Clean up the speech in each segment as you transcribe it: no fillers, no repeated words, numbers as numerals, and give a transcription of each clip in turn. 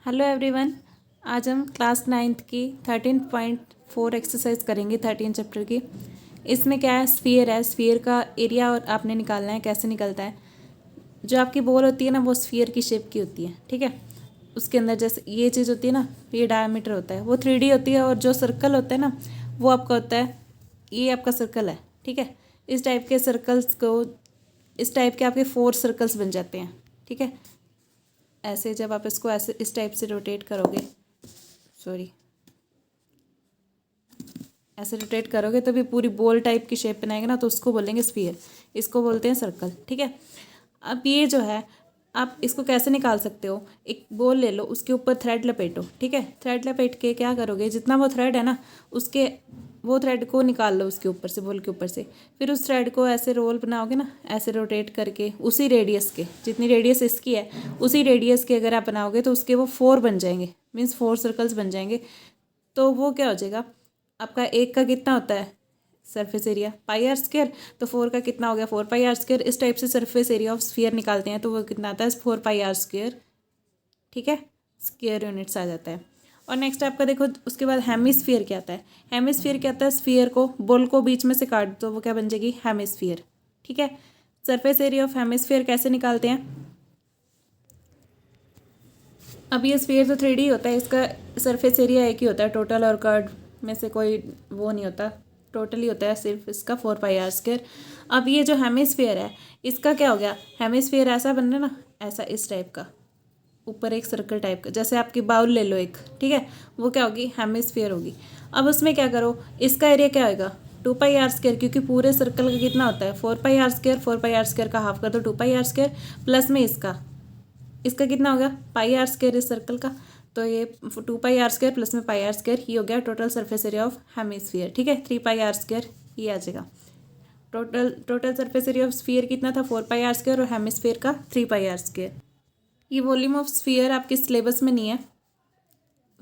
Hello everyone. आज हम class 9th की 13.4 एक्सरसाइज करेंगे 13 चैप्टर की। इसमें क्या है, स्फीयर है। स्फीयर का एरिया और आपने निकालना है। कैसे निकलता है, जो आपकी बॉल होती है ना, वो स्फीयर की शेप की होती है। ठीक है, उसके अंदर जैसे ये चीज़ होती है ना, ये डायमीटर होता है, वो 3D होती है। और जो सर्कल होता है ना, वो आपका होता है, ये आपका सर्कल है। ठीक है, इस टाइप के सर्कल्स को, इस टाइप के आपके 4 सर्कल्स बन जाते हैं। ठीक है, ऐसे जब आप इसको ऐसे इस टाइप से रोटेट करोगे, सॉरी, ऐसे रोटेट करोगे तो भी पूरी बॉल टाइप की शेप बनाएगा ना, तो उसको बोलेंगे स्फीयर। इसको बोलते हैं सर्कल। ठीक है, अब ये जो है, आप इसको कैसे निकाल सकते हो। एक बॉल ले लो, उसके ऊपर थ्रेड लपेटो। ठीक है, थ्रेड लपेट के क्या करोगे, जितना वो थ्रेड है ना, उसके वो थ्रेड को निकाल लो उसके ऊपर से, बॉल के ऊपर से। फिर उस थ्रेड को ऐसे रोल बनाओगे ना, ऐसे रोटेट करके, उसी रेडियस के, जितनी रेडियस इसकी है उसी रेडियस के अगर आप बनाओगे तो उसके वो 4 बन जाएंगे, मीन्स 4 सर्कल्स बन जाएंगे। तो वो क्या हो जाएगा, आपका एक का कितना होता है surface area, pi are square. तो 4 का कितना हो गया, 4 पाई आर स्क्वायर। इस टाइप से सरफेस एरिया ऑफ स्फीयर निकालते हैं तो वो कितना आता है, 4 पाई आर स्क्वायर। ठीक है, स्क्वायर यूनिट्स आ जाता है। और नेक्स्ट आपका देखो, उसके बाद हेमिस्फीयर क्या आता है। हेमिस्फीयर क्या आता है, स्फीयर को, बॉल को बीच में से काट दो, तो वो क्या बन जाएगी, हेमिस्फीयर। ठीक है, सरफेस एरिया ऑफ हेमिस्फीयर कैसे निकालते हैं। अब ये स्फीयर तो 3D होता है, इसका सरफेस एरिया एक ही होता है, टोटल और कर्व में से कोई वो नहीं होता, टोटल ही होता है सिर्फ इसका 4 पाई आर स्क्वायर। अब ये जो हेमिस्फीयर है, इसका क्या हो गया, हेमिस्फीयर ऐसा बन रहा है ना, ऐसा इस टाइप का, ऊपर एक सर्कल टाइप का, जैसे आपकी बाउल ले लो एक। ठीक है, वो क्या होगी, हेमिस्फीयर होगी। अब उसमें क्या करो, इसका एरिया क्या होगा, 2 पाई आर स्क्वायर, क्योंकि पूरे सर्कल का कितना होता है, 4 pi are square. 4 pi are square का हाफ कर दो 2 पाई आर स्क्वायर, प्लस में इसका, इसका कितना होगा, पाई आर स्क्वायर इस सर्कल का। तो ये 2 पाई आर स्क्वायर प्लस में पाई आर स्क्वायर, ये हो गया total surface area of hemisphere. ठीक है, 3 पाई आर स्क्वायर ये आ जाएगा। Total total surface area of sphere कितना था, 4 पाई आर स्क्वायर, और हेमिस्फीयर का 3 पाई आर स्क्वायर। ये वॉल्यूम ऑफ स्फीयर आपके सिलेबस में नहीं है,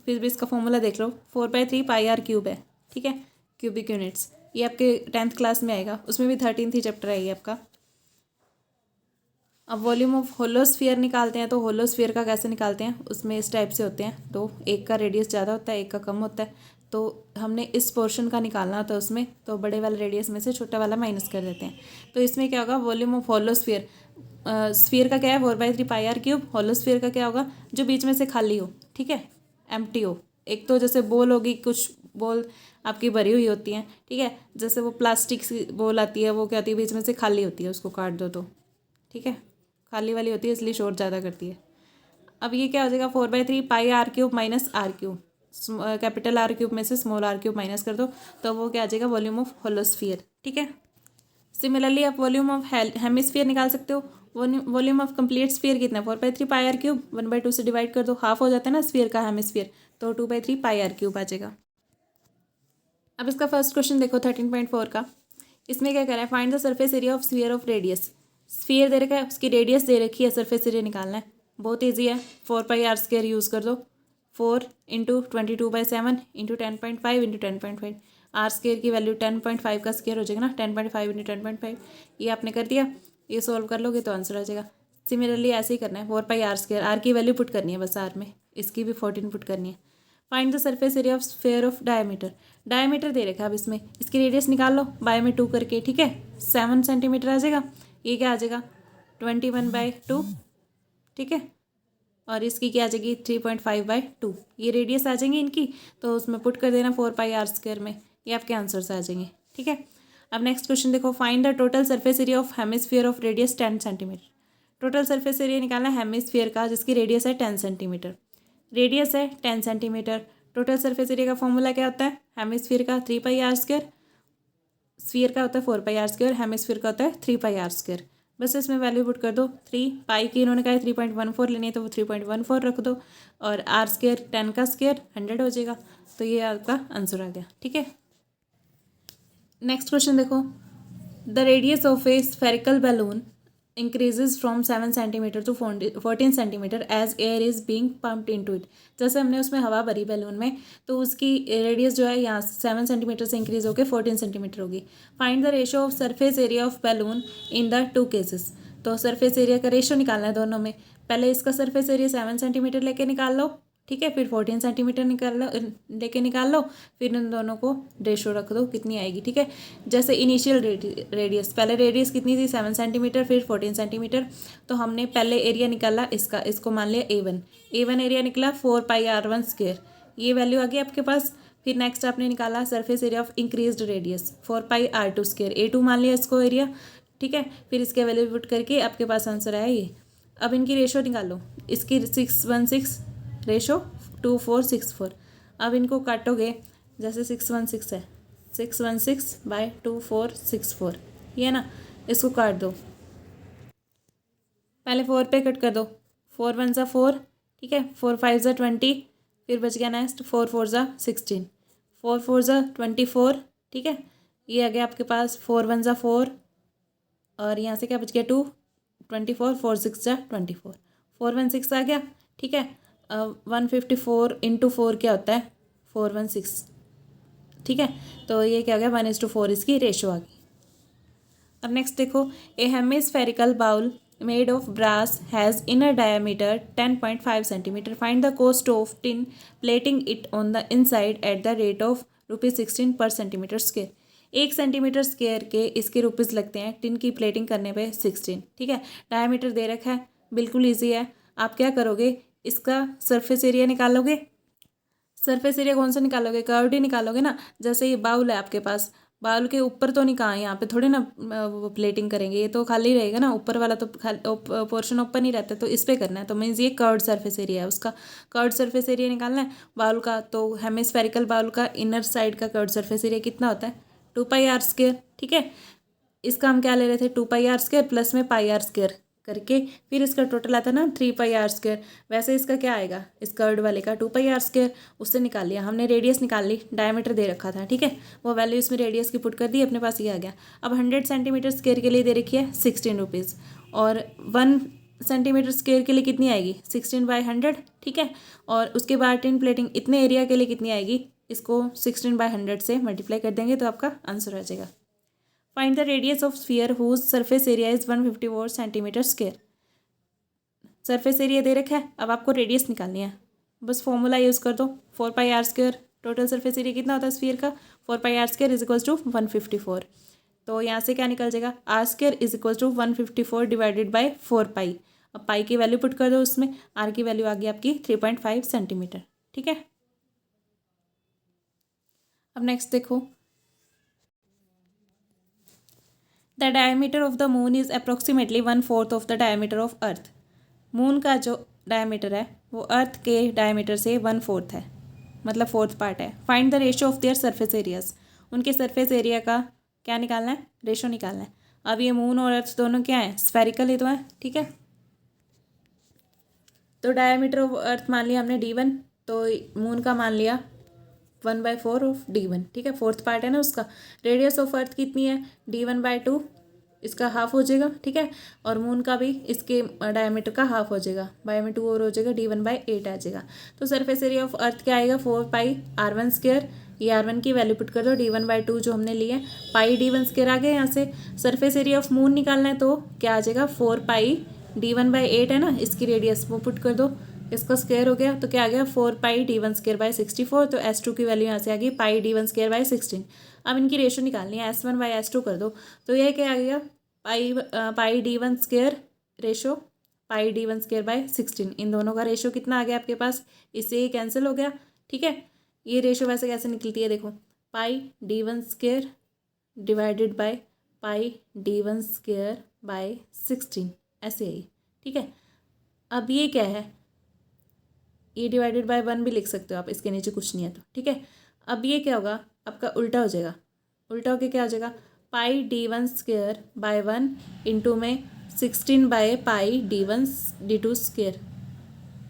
फिर भी इसका फॉर्मूला देख लो, 4/3 पाई आर क्यूब है। ठीक है, क्यूबिक यूनिट्स, ये आपके 10th क्लास में आएगा, उसमें भी 13th ही चैप्टर है ये आपका। अब वॉल्यूम ऑफ होलोस्फीयर निकालते हैं, तो होलोस्फीयर का कैसे निकालते हैं, उसमें इस टाइप से होते हैं, तो एक का रेडियस ज़्यादा होता है, एक का कम होता है। तो हमने इस पोर्शन का निकालना होता है उसमें, तो बड़े वाले रेडियस में से छोटा वाला माइनस कर देते हैं। तो इसमें क्या होगा, वॉल्यूम ऑफ होलोस्फीयर, स्फीयर का क्या है 4/3 पाई आर क्यूब, होलोस्फीयर का क्या होगा, जो बीच में से खाली हो। ठीक है, एम्प्टी हो। एक तो जैसे बॉल होगी, कुछ बॉल आपकी भरी हुई होती हैं। ठीक है, जैसे वो प्लास्टिक सी बॉल आती है, वो क्या होती है, बीच में से खाली होती है, उसको काट दो तो। ठीक है, खाली वाली होती है, इसलिए शोर ज़्यादा करती है। अब ये क्या हो जाएगा, 4/3 pi R cube minus R cube, capital R cube में से स्मॉल आर क्यूब माइनस कर दो, तो वो क्या आ जाएगा, वॉल्यूम ऑफ होलोस्फीयर। ठीक है, सिमिलरली आप वॉल्यूम ऑफ हेमिस्फीयर निकाल सकते हो। वॉल्यूम ऑफ कंप्लीट स्फीयर कितना है, 4/3 पाई आर क्यूब, 1/2 से डिवाइड कर दो, हाफ हो जाता है ना स्फीयर का हेमिस्फीयर, तो 2/3 पाई आर क्यूब आ जाएगा। अब इसका फर्स्ट क्वेश्चन देखो 13.4 का। इसमें क्या करा है, find the surface area of sphere of radius. Sphere दे रखा है, उसकी रेडियस दे रखी है, सरफेस एरिया निकालना है। बहुत ईजी है, 4 पाई आर स्क्वायर यूज़ कर दो। 4 into 22/7 into 10.5 into 10.5, r square की वैल्यू 10.5 का स्क्वायर हो जाएगा ना, 10.5 इंटू 10.5। ये आपने कर दिया, ये सॉल्व कर लोगे तो आंसर आ जाएगा। सिमिलरली ऐसे ही करना है, 4 पाई आर स्क्वायर, आर की वैल्यू पुट करनी है बस आर में, इसकी भी 14 पुट करनी है। Find the surface area of sphere of diameter. Diameter दे रखा है, अब इसमें इसकी रेडियस निकाल लो, बाय में 2 करके। ठीक है, 7 सेंटीमीटर आ जाएगा। ये क्या आ जाएगा, 21/2। ठीक है, और इसकी क्या आ जाएगी, 3.5/2। ये रेडियस आ जाएंगी इनकी, तो उसमें पुट कर देना 4 पाई आर स्क्वायर में, ये आपके आंसर्स आ जाएंगे। ठीक है, अब नेक्स्ट क्वेश्चन देखो, find the total surface area of hemisphere of radius 10 centimetre. Total surface area निकालना है हेमिस्फीयर का, जिसकी रेडियस है 10 सेंटीमीटर। रेडियस है 10 सेंटीमीटर। टोटल सरफेस एरिया का फॉर्मूला क्या होता है, हेमिस्फीयर का 3 पाई आर स्क्वायर, स्फीयर का होता है 4 पाई आर स्क्वायर, हेमिस्फीयर का होता है 3 पाई आर स्क्वायर। बस इसमें वैल्यू पुट कर दो। 3 पाई की इन्होंने कहा है 3.14 लेनी है, तो वो 3.14 रख दो, और आर स्क्वायर 10 का स्क्वायर 100 हो जाएगा, तो ये आपका आंसर आ गया। ठीक है, नेक्स्ट क्वेश्चन देखो, the radius of a spherical balloon increases from 7 centimetre to 14 centimetre as air is being pumped into it. जैसे हमने उसमें हवा भरी बैलून में, तो उसकी रेडियस जो है यहाँ 7 सेंटीमीटर से इंक्रीज होकर 14 सेंटीमीटर होगी। Find the ratio of surface area of balloon in the 2 cases. तो सरफेस एरिया का रेशो निकालना है दोनों में। पहले इसका सरफेस एरिया 7 सेंटीमीटर लेके निकाल लो, ठीक है। फिर 14 सेंटीमीटर निकाल लो, फिर इन दोनों को रेशो रख दो कितनी आएगी। ठीक है, जैसे इनिशियल रेडियस, पहले रेडियस कितनी थी 7 सेंटीमीटर, फिर 14 सेंटीमीटर। तो हमने पहले एरिया निकाला इसका, इसको मान लिया A1 एरिया निकला 4πr1², ये वैल्यू आ गई आपके पास। फिर नेक्स्ट आपने निकाला surface area of increased radius 4πr2², A2 मान लिया इसको एरिया। ठीक है, फिर इसके वैल्यू पुट करके आपके पास आंसर आया ये। अब इनकी रेशो निकालो, इसकी 6:1 रेशो 2:4:6:4। अब इनको काटोगे, जैसे 6:1 है, 6:1/2:4:6:4, ये है ना, इसको काट दो। पहले 4 पे कट कर दो, 4 1 4, ठीक है, 4 5 20, फिर बच गया नेक्स्ट 4 4 16, 4 4 24। ठीक है, ये आ गया आपके पास 4 1 4, और यहाँ से क्या बच गया 2, 24, 4 6 24, 416 आ गया। ठीक है, 154 × 4 क्या होता है 416। ठीक है, तो ये क्या हो गया 1:4 इसकी रेशो आ गई। अब नेक्स्ट देखो, a hemispherical bowl made of brass has inner diameter 10.5 centimetre, find the cost of tin plating it on the inside at the rate of ₹16 per centimetre square. 1 centimetre square के इसके rupees लगते हैं tin की plating करने पे 16। ठीक है, diameter दे रखा है, बिल्कुल ईजी है। आप क्या करोगे, इसका सरफेस एरिया निकालोगे। सरफेस एरिया कौन सा निकालोगे, कर्व्ड ही निकालोगे ना। जैसे ये बाउल है आपके पास, बाउल के ऊपर तो नहीं, कहाँ यहाँ पे थोड़ी ना वो प्लेटिंग करेंगे, ये तो खाली रहेगा ना, ऊपर वाला तो पोर्शन ओपन ही रहता है, तो इस पे करना है। तो मीन्स ये कर्व्ड सरफेस एरिया है, उसका कर्व्ड सरफेस एरिया निकालना है बाउल का। तो हेमिस्फेरिकल बाउल का इनर साइड का कर्व्ड सरफेस एरिया कितना होता है 2πr²। ठीक है, इसका हम क्या ले रहे थे 2πr² प्लस में πr² करके, फिर इसका टोटल आता है ना 3πr²। वैसे इसका क्या आएगा, इस कर्व्ड वाले का 2πr², उससे निकाल लिया हमने, रेडियस निकाल ली, डायमीटर दे रखा था। ठीक है, वो वैल्यू इसमें रेडियस की पुट कर दी, अपने पास ये आ गया। अब 100 सेंटीमीटर स्क्वेयर के लिए दे रखी है 16 रुपीज़, और 1 सेंटीमीटर स्क्वेयर के लिए कितनी आएगी 16/100। ठीक है, और उसके बाद टिन प्लेटिंग इतने एरिया के लिए कितनी आएगी, इसको 16/100 से मल्टीप्लाई कर देंगे तो आपका आंसर आ जाएगा। Find the radius of sphere whose surface area is 154 centimetre square. Surface area दे रखा है, अब आपको रेडियस निकालनी है, बस फॉर्मूला यूज़ कर दो 4πr²। टोटल सरफेस एरिया कितना होता है स्फीयर का 4πr² = 154। तो यहाँ से क्या निकल जाएगा r² = 154 डिवाइडेड बाई 4π। अब पाई की वैल्यू पुट कर दो उसमें, r की वैल्यू आ गई आपकी 3.5 सेंटीमीटर। ठीक है, अब नेक्स्ट देखो, the diameter of the moon is approximately 1/4 of the diameter of earth. Moon का जो डायमीटर है वो अर्थ के डायमीटर से 1/4 है, मतलब 4th पार्ट है। Find the ratio of their surface areas, उनके सरफेस एरिया का क्या निकालना है, रेशो निकालना है। अब ये मून और अर्थ दोनों क्या है, स्फेरिकल ही तो है। ठीक है, तो डायमीटर ऑफ अर्थ मान लिया हमने d1, तो मून का मान लिया 1/4 ऑफ d1। ठीक है, 4th पार्ट है ना उसका। रेडियस ऑफ अर्थ कितनी है d1/2, इसका हाफ हो जाएगा। ठीक है, और मून का भी इसके डायमीटर का हाफ हो जाएगा, बाय में 2 और हो जाएगा, d1/8 आ जाएगा। तो सरफेस एरिया ऑफ अर्थ क्या आएगा 4πr1²। ये r1 की वैल्यू पुट कर दो, d1/2 जो हमने लिए, पाई d1² आ गया। यहाँ से सरफेस एरिया ऑफ मून निकालना है, तो क्या आ जाएगा 4π d1/8 है ना, इसकी रेडियस वो पुट कर दो, इसका स्क्वायर हो गया, तो क्या आ गया 4π d1²/64। तो s2 की वैल्यू यहाँ से आ गई पाई d1²/16। अब इनकी रेशो निकालनी है, s1/s2 कर दो, तो यह क्या आ गया पाई d1² रेशो पाई d1²/16। इन दोनों का रेशो कितना आ गया आपके पास, इससे ये कैंसिल हो गया। ठीक है, ये रेशो वैसे कैसे निकलती है देखो, पाई d1² divided by pi d1²/16 ऐसे ही। ठीक है, अब ये क्या है, ये डिवाइडेड बाय 1 भी लिख सकते हो आप, इसके नीचे कुछ नहीं है तो। ठीक है, अब ये क्या होगा आपका उल्टा हो जाएगा, उल्टा होके क्या हो जाएगा पाई d1²/1 इंटू में 16/पाई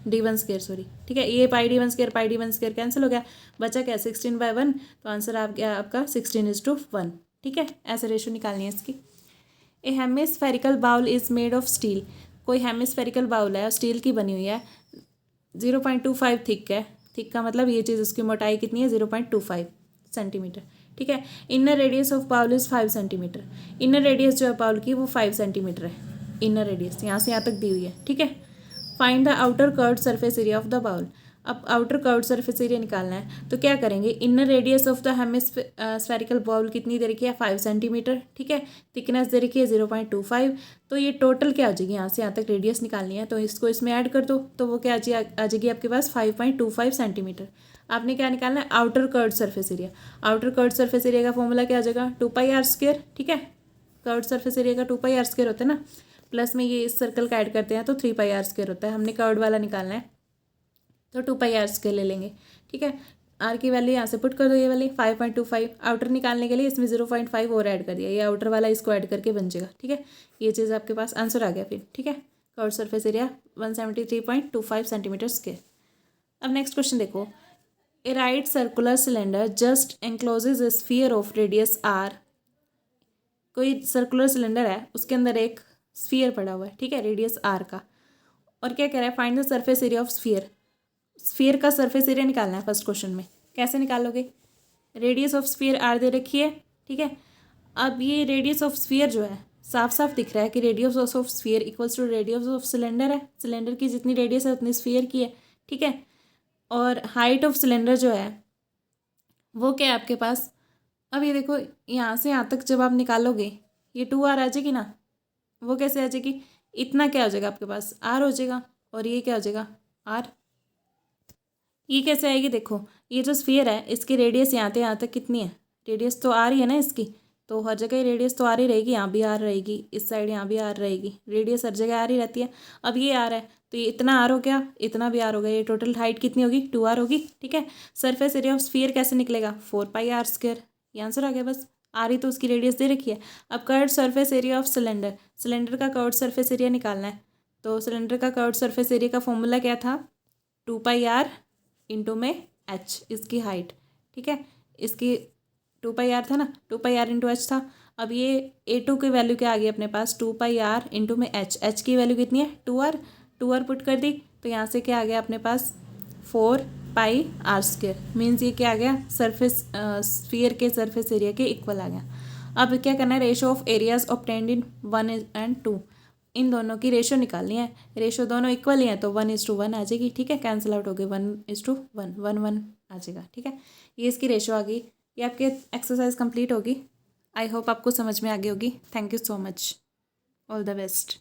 d1² सॉरी। ठीक है, ये पाई d1² कैंसिल हो गया, बचा क्या 16/1, तो आंसर आ गया आपका 16:1। ठीक है, ऐसे रेशो निकालनी है इसकी। A hemispherical bowl is made of steel, कोई हेमिस्फेरिकल बाउल है और स्टील की बनी हुई है, 0.25 थिक है। थिक का मतलब ये चीज़, उसकी मोटाई कितनी है 0.25 सेंटीमीटर। ठीक है, inner radius of bowl is 5 centimetre. Inner radius जो है बाउल की वो 5 सेंटीमीटर है, इनर रेडियस यहाँ से यहाँ तक दी हुई है। ठीक है, find the outer curved surface area of the bowl. अब आउटर कर्व्ड सरफेस एरिया निकालना है तो क्या करेंगे, inner radius of the hemispherical bowl कितनी दे रखी है 5 सेंटीमीटर, ठीक है, थिकनेस दे रखी है 0.25, तो ये टोटल क्या आ जाएगी, यहाँ से यहाँ तक रेडियस निकालनी है तो इसको इसमें ऐड कर दो तो वो क्या आ जाएगी आपके पास 5.25 सेंटीमीटर। आपने क्या निकालना है, outer curved surface area. Outer curved surface area का फॉर्मूला क्या आ जाएगा 2πr², ठीक है, कर्व्ड सरफेस एरिया का 2πr² होता है ना, प्लस में ये इस सर्कल का ऐड करते हैं तो 3πr² होता है। हमने कर्व्ड वाला निकालना है तो 2πr² ले लेंगे, ठीक है। आर की वैल्यू यहाँ से पुट कर दो, ये वाली 5.25, आउटर निकालने के लिए इसमें 0.5 और ऐड कर दिया, ये आउटर वाला इसको ऐड करके बन जाएगा, ठीक है। ये चीज़ आपके पास आंसर आ गया फिर, ठीक है। Curved surface area 173.25 centimetre. अब नेक्स्ट क्वेश्चन देखो, a right circular cylinder just encloses a sphere of radius r. कोई सर्कुलर सिलेंडर है, उसके अंदर एक स्फीयर पड़ा हुआ है, ठीक है, रेडियस आर का, और क्या कह रहा है, find the surface area of sphere. Sphere का सरफेस एरिया निकालना है फर्स्ट क्वेश्चन में। कैसे निकालोगे, रेडियस ऑफ स्फीयर आर दे रखी है, ठीक है। अब ये रेडियस ऑफ स्फीयर जो है साफ साफ दिख रहा है कि radius of sphere equals to radius of cylinder है, सिलेंडर की जितनी रेडियस है उतनी स्फीयर की है, ठीक है। और हाइट ऑफ सिलेंडर जो है वो क्या है आपके पास, अब ये देखो यहाँ से यहाँ तक जब आप निकालोगे ये 2r आ जाएगी ना, वो कैसे आ जाएगी, इतना क्या हो जाएगा आपके पास r हो जाएगा, और ये क्या हो जाएगा r। ये कैसे आएगी, देखो ये जो स्फीयर है इसकी रेडियस यहाँ से यहाँ तक कितनी है, रेडियस तो आ रही है ना इसकी, तो हर जगह रेडियस तो आ रही रहेगी, यहाँ भी आर रहेगी, इस साइड यहाँ भी आर रहेगी, रेडियस हर जगह आ रही रहती है। अब ये आर है तो ये इतना आर हो गया, इतना भी आर हो गया, ये टोटल हाइट कितनी होगी 2r होगी, ठीक है। सरफेस एरिया ऑफ स्फीयर कैसे निकलेगा 4πr², ये आंसर आ गया बस, आ रही तो उसकी रेडियस दे रखी है। अब curved surface area of cylinder, cylinder का कर्व्ड सरफेस एरिया निकालना है तो सिलेंडर का कर्व्ड सरफेस एरिया का फॉर्मूला क्या था 2πr इंटू में h, इसकी हाइट, ठीक है, इसकी 2πr था ना, 2πr इंटू h था। अब ये a2 की वैल्यू क्या आ गई अपने पास 2πr इंटू में h की वैल्यू कितनी है 2r पुट कर दी तो यहाँ से क्या आ गया अपने पास 4πr², मीन्स ये क्या आ गया सरफेस स्फीयर के सरफेस एरिया के इक्वल आ गया। अब क्या करना है, ratio of areas obtained in 1 and 2, इन दोनों की रेशो निकालनी है, रेशो दोनों इक्वल ही है तो 1:1 आ जाएगी, ठीक है, कैंसिल आउट हो गई 1:1, 1:1 आ जाएगा, ठीक है। ये इसकी रेशो आ गई, ये आपके एक्सरसाइज कंप्लीट होगी। आई होप आपको समझ में आ गई होगी। Thank you so much, all the best.